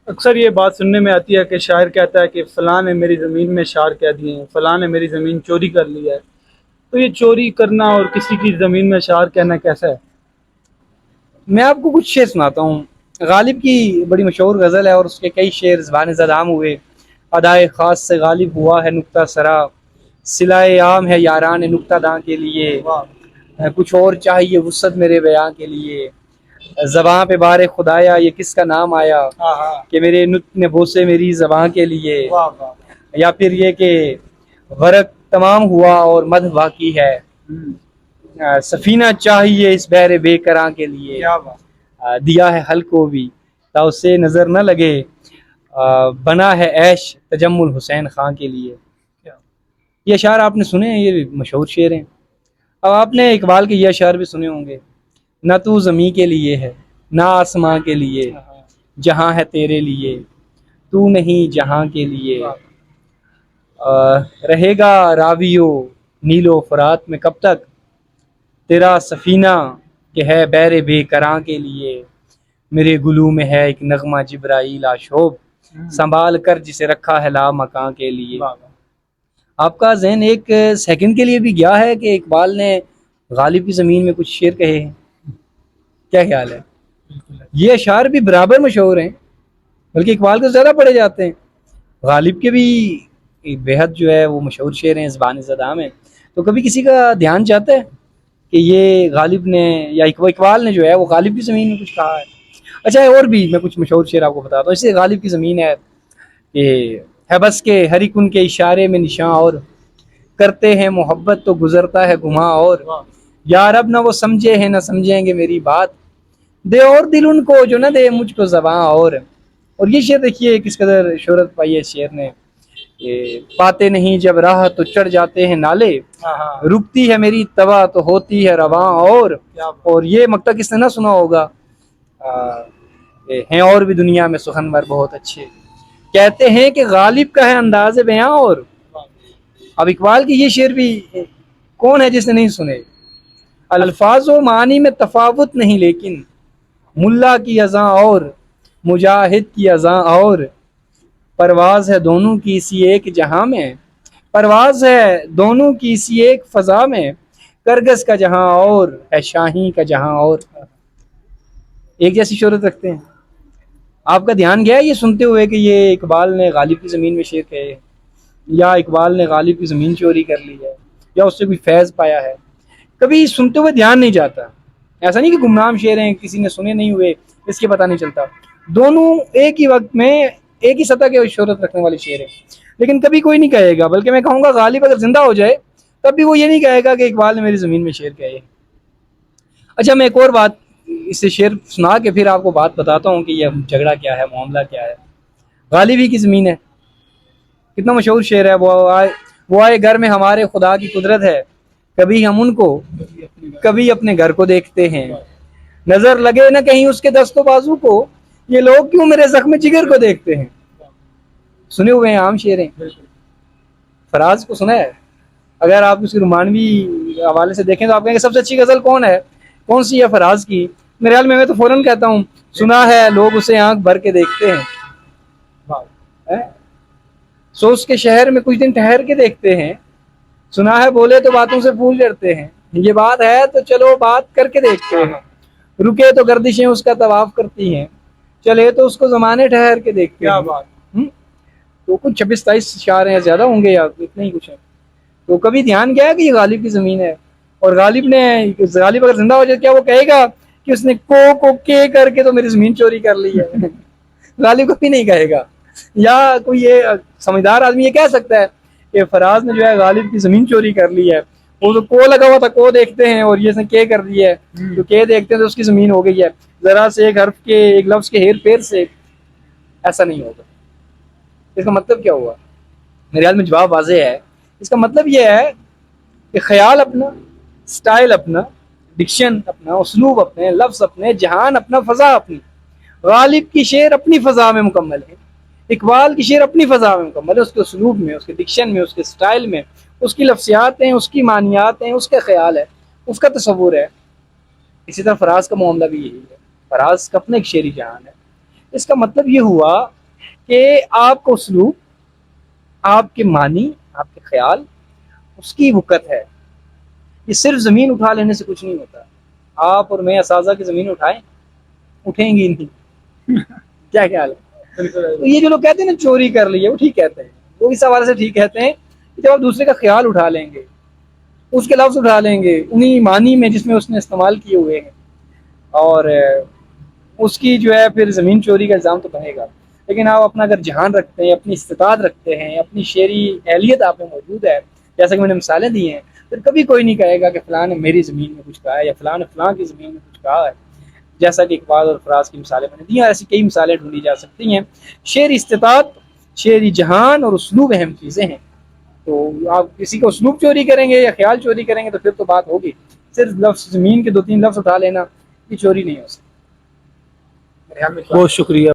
اکثر یہ بات سننے میں آتی ہے کہ شاعر کہتا ہے کہ فلاں نے میری زمین میں اشار کہہ دیے ہیں، فلاں نے میری زمین چوری کر لی ہے۔ تو یہ چوری کرنا اور کسی کی زمین میں اشار کہنا کیسا ہے؟ میں آپ کو کچھ شعر سناتا ہوں۔ غالب کی بڑی مشہور غزل ہے اور اس کے کئی شعر زبان زد عام ہوئے۔ ادائے خاص سے غالب ہوا ہے نکتہ سرا، صلائے عام ہے یاران نکتہ داں کے لیے، کچھ اور چاہیے وسعت میرے بیاں کے لیے، زباں پہ بار خدایا یہ کس کا نام آیا کہ میرے نطق نے بوسے میری زباں کے لیے، یا پھر یہ کہ غرق تمام ہوا اور مدح باقی ہے، سفینہ چاہیے اس بحر بے کراں کے لیے، دیا ہے حل کو بھی تا اسے نظر نہ لگے، بنا ہے عیش تجمل حسین خان کے لیے۔ یہ اشعار آپ نے سنے ہیں، یہ مشہور شعر ہیں۔ اب آپ نے اقبال کے یہ اشعار بھی سنے ہوں گے۔ نہ تو زمیں کے لیے ہے نہ آسماں کے لیے، جہاں ہے تیرے لیے تو نہیں جہاں کے لیے، رہے گا راویو نیل و فرات میں کب تک، تیرا سفینہ کہ ہے بیر بے کراں کے لیے، میرے گلو میں ہے ایک نغمہ جبرائیل آشوب، سنبھال کر جسے رکھا ہے لا مکاں کے لیے۔ آپ کا ذہن ایک سیکنڈ کے لیے بھی گیا ہے کہ اقبال نے غالب کی زمین میں کچھ شعر کہے ہیں؟ کیا خیال ہے؟ یہ اشعار بھی برابر مشہور ہیں، بلکہ اقبال کو زیادہ پڑھے جاتے ہیں۔ غالب کے بھی بےحد جو ہے وہ مشہور شعر ہیں، زبان زدہ میں۔ تو کبھی کسی کا دھیان چاہتا ہے کہ یہ غالب نے یا اقبال نے جو ہے وہ غالب کی زمین میں کچھ کہا ہے؟ اچھا، اور بھی میں کچھ مشہور شعر آپ کو بتاتا ہوں۔ اسے غالب کی زمین ہے بس کے ہر ایک ان کے اشارے میں نشاں، اور کرتے ہیں محبت تو گزرتا ہے گماں، اور یا رب نہ وہ سمجھے ہیں نہ سمجھیں گے میری بات، دے اور دل ان کو جو نہ دے مجھ کو زباں، اور یہ شعر دیکھیے کس قدر شہرت پائی ہے شعر نے۔ پاتے نہیں جب راہ تو چڑھ جاتے ہیں نالے، رکتی ہے میری توا تو ہوتی ہے رواں، اور یہ مقطع کس نے نہ سنا ہوگا، ہیں اور بھی دنیا میں سخنور بہت اچھے، کہتے ہیں کہ غالب کا ہے انداز بیاں، اور اب اقبال کی یہ شعر بھی کون ہے جس نے نہیں سنے۔ الفاظ و معنی میں تفاوت نہیں لیکن ملا کی اذاں اور مجاہد کی اذاں، اور پرواز ہے دونوں کی اسی ایک جہاں میں، پرواز ہے دونوں کی اسی ایک فضا میں، کرگس کا جہاں اور ہے شاہی کا جہاں، اور ایک جیسی شہرت رکھتے ہیں۔ آپ کا دھیان گیا یہ سنتے ہوئے کہ یہ اقبال نے غالب کی زمین میں شعر کہے، یا اقبال نے غالب کی زمین چوری کر لی ہے، یا اس سے کوئی فیض پایا ہے؟ کبھی سنتے ہوئے دھیان نہیں جاتا۔ ایسا نہیں کہ گمنام شعر ہیں کسی نے سنے نہیں ہوئے اس کے پتہ نہیں چلتا، دونوں ایک ہی وقت میں ایک ہی سطح کے شہرت رکھنے والے شعر ہیں، لیکن کبھی کوئی نہیں کہے گا، بلکہ میں کہوں گا غالب اگر زندہ ہو جائے تب بھی وہ یہ نہیں کہے گا کہ اقبال نے میری زمین میں شعر کہے۔ اچھا، میں ایک اور بات اس سے شعر سنا کے پھر آپ کو بات بتاتا ہوں کہ یہ جھگڑا کیا ہے، معاملہ کیا ہے۔ غالب ہی کی زمین ہے، کتنا مشہور شعر ہے، وہ آئے گھر میں ہمارے خدا کی قدرت ہے، کبھی ہم ان کو کبھی اپنے گھر کو دیکھتے ہیں، نظر لگے نہ کہیں اس کے دست و بازو کو، یہ لوگ کیوں میرے زخم جگر کو دیکھتے ہیں۔ سنے ہوئے ہیں، عام شعر ہیں۔ فراز کو سنا ہے؟ اگر آپ اس کی رومانوی حوالے سے دیکھیں تو آپ کہیں گے سب سے اچھی غزل کون سی ہے فراز کی؟ میرے خیال میں تو فوراً کہتا ہوں سنا ہے لوگ اسے آنکھ بھر کے دیکھتے ہیں، سوچ کے شہر میں کچھ دن ٹھہر کے دیکھتے ہیں، سنا ہے بولے تو باتوں سے پھول جڑتے ہیں، یہ بات ہے تو چلو بات کر کے دیکھتے ہیں، رکے تو گردشیں اس کا طواف کرتی ہیں، چلے تو اس کو زمانے ٹھہر کے دیکھتے ہیں۔ تو کچھ 26-27 اشعار ہیں، زیادہ ہوں گے یا اتنے ہی کچھ ہیں۔ تو کبھی دھیان گیا کہ یہ غالب کی زمین ہے؟ اور غالب اگر زندہ ہو جائے کیا وہ کہے گا کہ اس نے کو کے کر کے تو میری زمین چوری کر لی ہے؟ غالب کبھی نہیں کہے گا۔ یا کوئی یہ سمجھدار آدمی یہ کہہ سکتا ہے کہ فراز نے جو ہے غالب کی زمین چوری کر لی ہے؟ وہ تو کو لگا ہوا تھا، کو دیکھتے ہیں، اور یہ اس نے کے کر دی ہے، تو کے دیکھتے ہیں تو اس کی زمین ہو گئی ہے، ذرا سے ایک حرف کے ایک لفظ کے ہیر پھیر سے ایسا نہیں ہوگا۔ اس کا مطلب کیا ہوا؟ میرے خیال میں جواب واضح ہے۔ اس کا مطلب یہ ہے کہ خیال اپنا، سٹائل اپنا، ڈکشن اپنا، اسلوب اپنے، لفظ اپنے، جہان اپنا، فضا اپنی۔ غالب کی شعر اپنی فضا میں مکمل ہے، اقبال کی شعر اپنی فضا میں مکمل ہے، اس کے اسلوب میں، اس کے ڈکشن میں، اس کے سٹائل میں، اس کی لفظیات ہیں، اس کی معنیات ہیں، اس کا خیال ہے، اس کا تصور ہے۔ اسی طرح فراز کا معاملہ بھی یہی ہے، فراز کا اپنا ایک شعری جہان ہے۔ اس کا مطلب یہ ہوا کہ آپ کا اسلوب، آپ کے معنی، آپ کے خیال، اس کی وقت ہے. یہ صرف زمین اٹھا لینے سے کچھ نہیں ہوتا. آپ اور میں اساتذہ کی زمین اٹھیں گی نہیں. کیا خیال ہے؟ تو یہ جو لوگ کہتے ہیں نا چوری کر لی ہے، وہ ٹھیک کہتے ہیں، وہ اس حوالے سے ٹھیک کہتے ہیں کہ جب آپ دوسرے کا خیال اٹھا لیں گے، اس کے لفظ اٹھا لیں گے انہی معنی میں جس میں اس نے استعمال کیے ہوئے ہیں، اور اس کی جو ہے پھر زمین چوری کا الزام تو بنے گا. لیکن آپ اپنا اگر جہان رکھتے ہیں، اپنی استطاعت رکھتے ہیں، اپنی شعری اہلیت آپ میں موجود ہے، جیسا کہ میں نے مثالیں دی ہیں، پھر کبھی کوئی نہیں کہے گا کہ فلاں نے میری زمین میں کچھ کہا ہے یا فلاں نے فلاں کی زمین میں کچھ کہا ہے. جیسا کہ اقبال اور فراز کی مثالیں میں نے دی ہیں، ایسی کئی مثالیں ڈھونڈی جا سکتی ہیں. شعری استطاعت، شعری جہان اور اسلوب اہم چیزیں ہیں. تو آپ کسی کو اسلوب چوری کریں گے یا خیال چوری کریں گے تو پھر تو بات ہوگی. صرف لفظ زمین کے 2-3 لفظ اٹھا لینا یہ چوری نہیں ہو سکتی. بہت شکریہ.